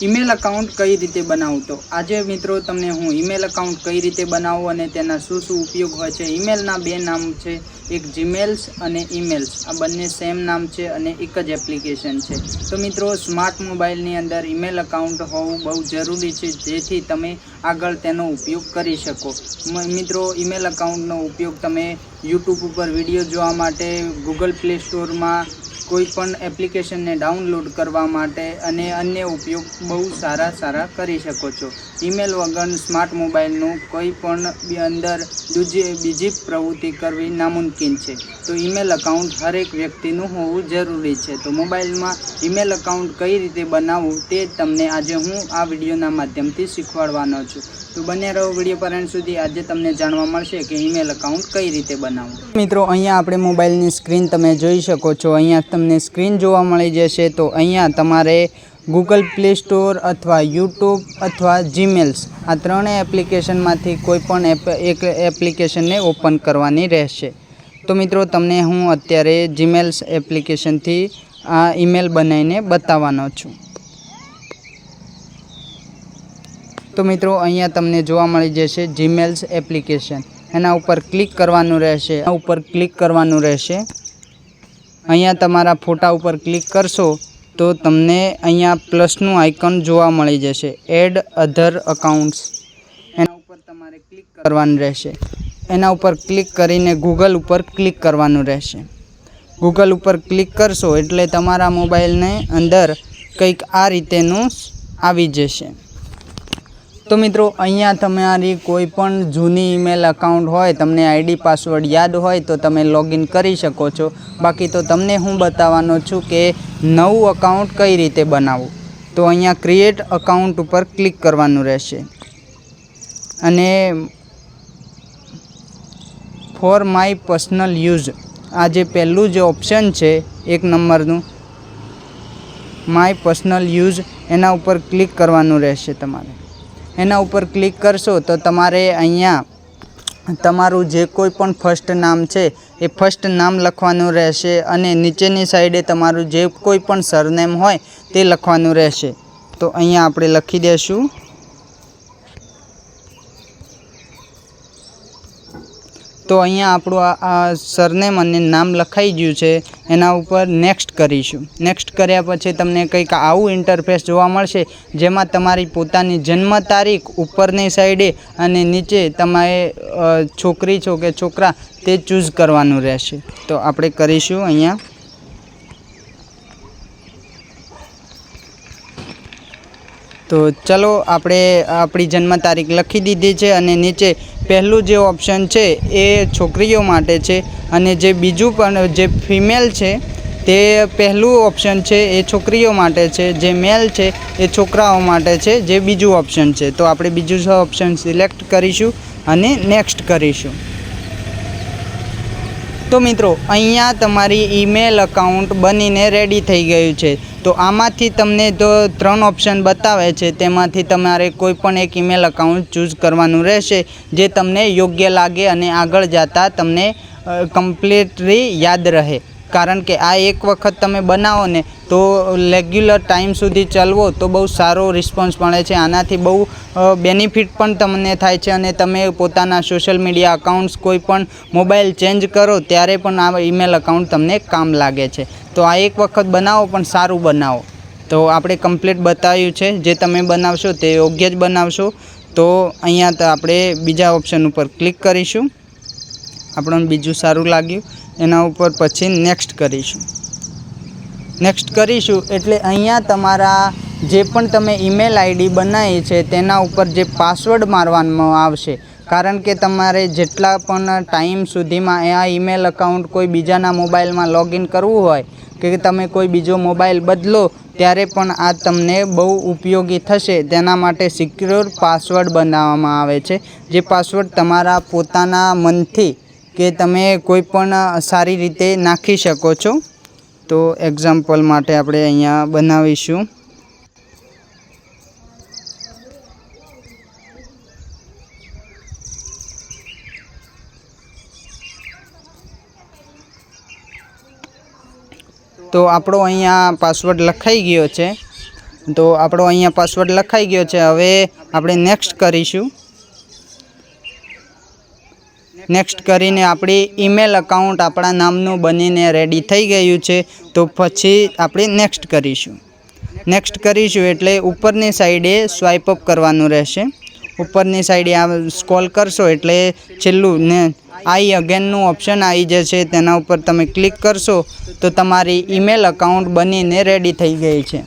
Email account कई रीते बनावुं। तो आज मित्रों तमने हूँ ईमेल अकाउंट कई रीते बनावुं अने तेना शुं शुं उपयोग होय छे। ईमेलना बे नाम छे, एक जीमेल्स अने ईमेल्स। आ बंने सेम नाम छे अने एक ज एप्लिकेशन छे। तो मित्रों स्मार्ट मोबाइलनी अंदर ईमेल अकाउंट होवुं बहु जरूरी छे, जेथी तमे आगळ तेनो उपयोग करी शको। मित्रों ईमेल अकाउंटनो उपयोग तमे यूट्यूब पर विडियो जोवा माटे, गूगल प्ले स्टोर में कोईपण एप्लिकेशन ने डाउनलॉड करवा माटे अने अन्य उपयोग बहु सारा करी शको छो। ईमेल वगर स्मार्ट मोबाइल कोईपण अंदर बीजी प्रवृत्ति करवी नामुमकिन छे। तो ईमेल अकाउंट हर एक व्यक्तिनु होवुं जरूरी छे। तो मोबाइल में ईमेल अकाउंट कई रीते बनावुं ते तमने आज हूँ आ विडियोना माध्यमथी शीखवाडवानो छुं। तो बने रहो विडियो पर एंड सुधी। आज तमने जाणवा मळशे कि ईमेल अकाउंट कई रीते बनावुं। मित्रों अहींया आपणे मोबाइलनी स्क्रीन तमे जोई शको छो। अहींया तमने स्क्रीन जोवा मळी जशे। तो अहींया तमारे गूगल प्ले स्टोर अथवा यूट्यूब अथवा जीमेल्स आ त्रणेय एप्लिकेशन मांथी कोईपण एक एप्लिकेशन ने ओपन करवानी रहेशे। तो मित्रों तमने हूँ अत्यारे जीमेल्स एप्लिकेशन थी आ ईमेल बनावीने बताववानो छुं। तो मित्रों अहींया तमने जोवा मळी जशे जीमेल्स एप्लिकेशन। एना उपर क्लिक करवानुं रहेशे। एना उपर क्लिक करवानुं रहेशे। अहींया तमारा फोटा उपर क्लिक करशो तो तमने अहींया प्लसनुं आइकन जोवा मळी जशे, एड अधर अकाउंट्स। एना उपर तमारे क्लिक करवानुं रहेशे। एना उपर क्लिक करीने गूगल उपर क्लिक करवानुं रहेशे। गूगल उपर क्लिक करशो एटले तमारा मोबाइलने अंदर कंईक आ रीतेनुं आवी जशे। तो मित्रों अहींया तमारी कोईपण जूनी ईमेल अकाउंट होय, तमने आईडी पासवर्ड याद होय तो तमे लॉगिन करी शको छो। बाकी तो तमने हूँ बताववानो छुं कि नवुं अकाउंट कई रीते बनावुं। तो अहींया क्रिएट अकाउंट उपर क्लिक करवानुं रहेशे अने फॉर माय पर्सनल यूज आ जे पहेलुं जे ऑप्शन छे एक नंबरनुं माय पर्सनल यूज एना उपर क्लिक करवानुं रहेशे। तमारे एना उपर क्लिक करशो तो तमारे अहींया तमारुं जे कोई पण फर्स्ट नाम छे ए फर्स्ट नाम लखवानुं रहेशे अने नीचेनी साइडे तमारुं जे कोई पण सरनेम होय ते लखवानुं रहेशे। तो अहींया आपणे लखी देशुं तो अहींया आपणुं आ सरनेम अने नाम लखाई गयुं छे। एना उपर नेक्स्ट करीशुं। नेक्स्ट कर्या पछी तमने कंईक आवुं इंटरफेस जोवा मळशे, जेमां तमारी पोतानी जन्म तारीख उपरनी साइडे अने नीचे तमे छोकरी छो के छोकरा ते चूज करवानुं रहेशे। तो आपणे करीशुं अहींया। तो चलो आपणे आपणी जन्म तारीख लखी दीधी छे अने नीचे पहेलुं जे ऑप्शन छे ए छोकरीओ माटे छे अने जे बीजुं पण जे फीमेल छे ते पहेलुं ऑप्शन छे ए छोकरीओ माटे छे, जे मेल छे ए छोकराओ माटे छे, जे बीजुं ऑप्शन छे। तो आपणे बीजुं ऑप्शन सिलेक्ट करीशुं अने नेक्स्ट करीशुं। तो मित्रों अहींया तमारी ईमेल अकाउंट बनीने रेडी थई गयुं छे। तो आमांथी तमने तो 3 ऑप्शन बतावे छे, तेमांथी तमारे कोईपण एक ईमेल अकाउंट चूज करवानुं रहेशे जे तमने योग्य लागे अने आगळ जाता तमने कम्प्लीटली याद रहे। कारण के आ एक वखत तमे बनावो ने तो रेग्युलर टाइम सुधी चलवो तो बहु सारो रिस्पोन्स मळे छे। आनाथी बहु बेनिफिट पण तमने थाय छे अने तमे पोताना सोशल मीडिया अकाउंट्स कोईपण मोबाइल चेन्ज करो त्यारे पण आ ईमेल अकाउंट तमने काम लागे छे। तो आ एक वखत बनावो पण सारूं बनावो। तो आपणे कम्प्लीट बताव्युं छे, जे तमे बनावशो ते योग्य ज बनावशो। तो अहींया तो आपणे बीजा ऑप्शन उपर क्लिक करीशुं। आपणे बीजुं सारूं लाग्युं एना उपर पछी नेक्स्ट करीशुं। नेक्स्ट करीशुं एटले अहींया तमारा जे पण तमे ईमेल आईडी बनावी छे तेना उपर जे पासवर्ड मारवामां आवशे। कारण के तमारे जेटला पण टाइम सुधीमां आ ईमेल अकाउंट कोई बीजाना मोबाइल में लॉगिन करवुं होय के तमे कोई बीजो मोबाइल बदलो त्यारे पण आ तमने बहु उपयोगी थशे। तेना माटे सिक्योर पासवर्ड बनाववामां आवे छे, जे पासवर्ड तमारा पोताना मनथी के तमे कोईपण सारी रीते नाखी शको छो। तो एक्जाम्पल माटे आपणे अहींया बनावीशुं। तो आपणो अहींया पासवर्ड लखाई गयो छे। તો આપણો અહીંયા પાસવર્ડ લખાઈ ગયો છે. હવે આપણે નેક્સ્ટ કરીશું. નેક્સ્ટ કરીને આપણી ઈમેલ અકાઉન્ટ આપણા નામનું બનીને રેડી થઈ ગયું છે. તો પછી આપણે નેક્સ્ટ કરીશું. નેક્સ્ટ કરીશું એટલે ઉપરની સાઈડે સ્વાઇપ અપ કરવાનું રહેશે. ઉપરની સાઈડે આ સ્ક્રોલ કરશો એટલે છેલ્લું ને આઈ અગેનનું ઓપ્શન આવી જશે. તેના ઉપર તમે ક્લિક કરશો તો તમારી ઈમેલ અકાઉન્ટ બનીને રેડી થઈ ગઈ છે.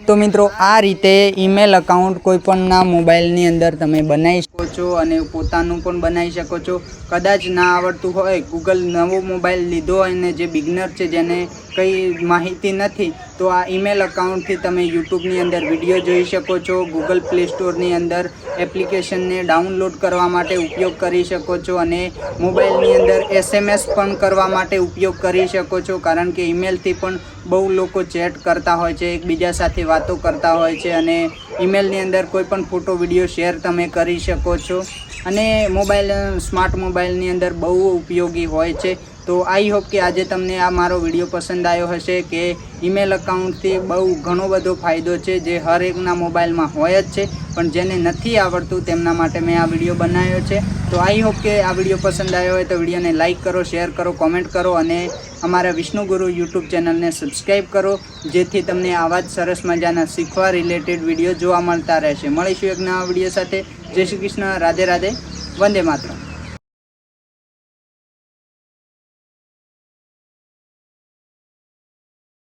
તો મિત્રો આ રીતે ઈમેલ અકાઉન્ટ કોઈપણના મોબાઈલની અંદર તમે બનાવી શકો છો અને પોતાનું પણ બનાવી શકો છો. કદાચ ના આવડતું હોય, ગૂગલ નવો મોબાઈલ લીધો હોય અને જે બિગનર છે જેને કંઈ માહિતી નથી, તો આ ઈમેલ અકાઉન્ટથી તમે યુટ્યુબની અંદર વિડીયો જોઈ શકો છો. ગૂગલ પ્લે સ્ટોરની અંદર એપ્લિકેશનને ડાઉનલોડ કરવા માટે ઉપયોગ કરી શકો છો અને મોબાઈલની અંદર SMS પણ કરવા માટે ઉપયોગ કરી શકો છો. કારણ કે ઈમેલથી પણ બહુ લોકો ચેટ કરતા હોય છે, એકબીજા સાથે વાતો કરતા હોય છે અને ઈમેલની અંદર કોઈ પણ ફોટો વિડીયો શેર તમે કરી શકો છો અને સ્માર્ટ મોબાઈલની અંદર બહુ ઉપયોગી હોય છે. તો આઈ હોપ કે આજે તમને આ મારો વિડીયો પસંદ આવ્યો હશે કે ઈમેલ અકાઉન્ટથી બહુ ઘણો બધો ફાયદો છે જે હર એકના મોબાઈલમાં હોય જ છે, પણ જેને નથી આવડતું તેમના માટે મેં આ વિડીયો બનાવ્યો છે. તો આઈ હોપ કે આ વિડીયો પસંદ આવ્યો હોય તો વિડીયોને લાઇક કરો, શેર કરો, કોમેન્ટ કરો અને અમારા વિષ્ણુ ગુરુ યુટ્યુબ ચેનલને સબસ્ક્રાઈબ કરો, જેથી તમને આવા જ સરસ મજાના શીખવા રિલેટેડ વિડીયો જોવા મળતા રહેશે. મળીશું એક નવા વિડીયો સાથે. જય શ્રી કૃષ્ણ, રાધે રાધે, વંદે માતરમ.